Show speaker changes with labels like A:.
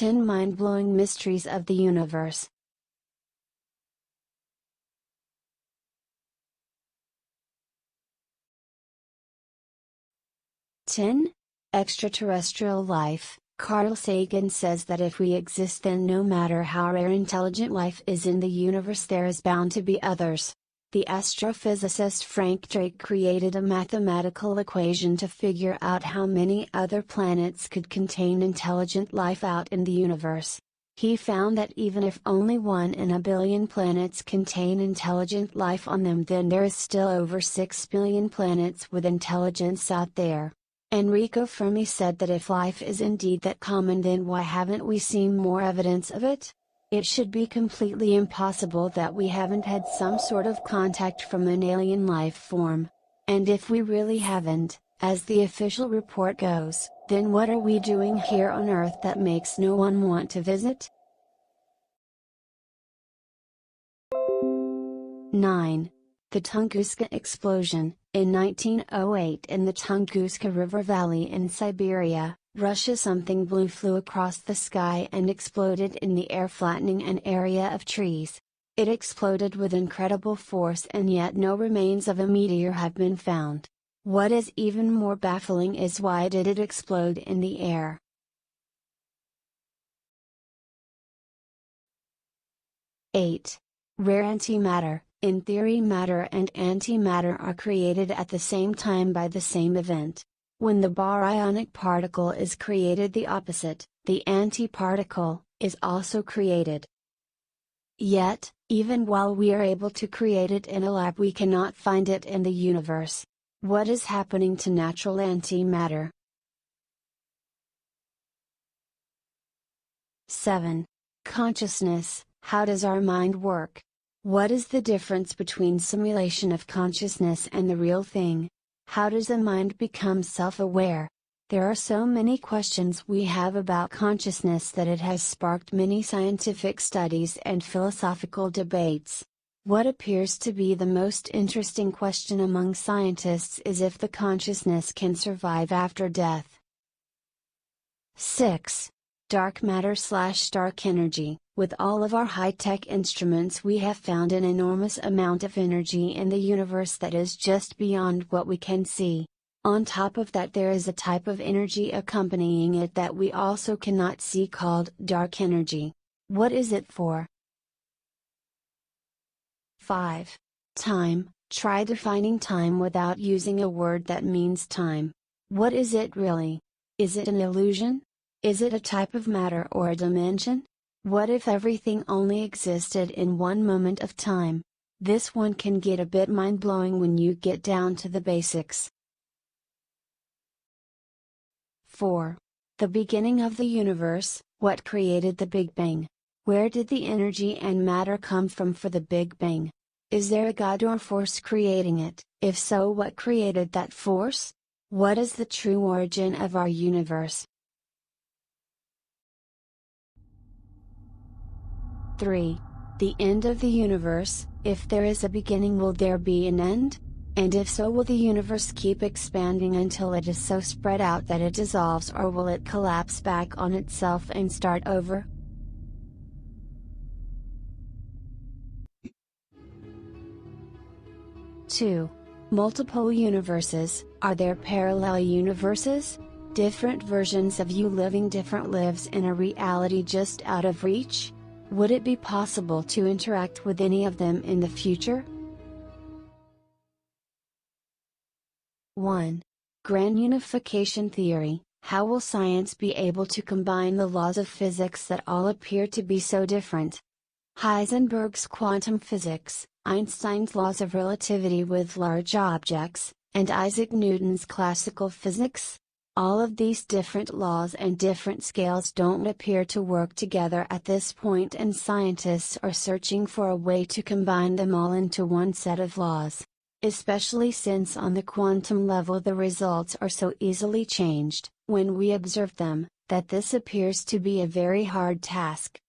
A: 10 mind-blowing mysteries of the universe. 10. Extraterrestrial life. Carl Sagan says that if we exist, then no matter how rare intelligent life is in the universe, there is bound to be others. The astrophysicist Frank Drake created a mathematical equation to figure out how many other planets could contain intelligent life out in the universe. He found that even if only 1 in a billion planets contain intelligent life on them, then there is still over 6 billion planets with intelligence out there. Enrico Fermi said that if life is indeed that common, then why haven't we seen more evidence of it? It should be completely impossible that we haven't had some sort of contact from an alien life form. And if we really haven't, as the official report goes, then what are we doing here on Earth that makes no one want to visit? 9. The Tunguska explosion. In 1908, in the Tunguska River Valley in Siberia, Russia, something blue flew across the sky and exploded in the air, flattening an area of trees. It exploded with incredible force, and yet no remains of a meteor have been found. What is even more baffling is why did it explode in the air? 8. Rare antimatter. In theory, matter and antimatter are created at the same time by the same event. When the baryonic particle is created, the opposite, the antiparticle, is also created. Yet, even while we are able to create it in a lab, we cannot find it in the universe. What is happening to natural antimatter? 7. Consciousness. How does our mind work? What is the difference between simulation of consciousness and the real thing? How does the mind become self-aware? There are so many questions we have about consciousness that it has sparked many scientific studies and philosophical debates. What appears to be the most interesting question among scientists is if the consciousness can survive after death. 6. Dark matter/dark energy. With all of our high-tech instruments, we have found an enormous amount of energy in the universe that is just beyond what we can see. On top of that, there is a type of energy accompanying it that we also cannot see, called dark energy. What is it for? 5. Time. Try defining time without using a word that means time. What is it really? Is it an illusion? Is it a type of matter or a dimension? What if everything only existed in one moment of time? This one can get a bit mind-blowing when you get down to the basics. 4. The beginning of the universe. What created the Big Bang? Where did the energy and matter come from for the Big Bang? Is there a God or force creating it? If so, what created that force? What is the true origin of our universe? 3. The end of the universe. If there is a beginning, will there be an end? And if so, will the universe keep expanding until it is so spread out that it dissolves, or will it collapse back on itself and start over? 2. Multiple universes. Are there parallel universes? Different versions of you living different lives in a reality just out of reach? Would it be possible to interact with any of them in the future? 1. Grand unification theory. How will science be able to combine the laws of physics that all appear to be so different? Heisenberg's quantum physics, Einstein's laws of relativity with large objects, and Isaac Newton's classical physics? All of these different laws and different scales don't appear to work together at this point, and scientists are searching for a way to combine them all into one set of laws. Especially since on the quantum level the results are so easily changed, when we observe them, that this appears to be a very hard task.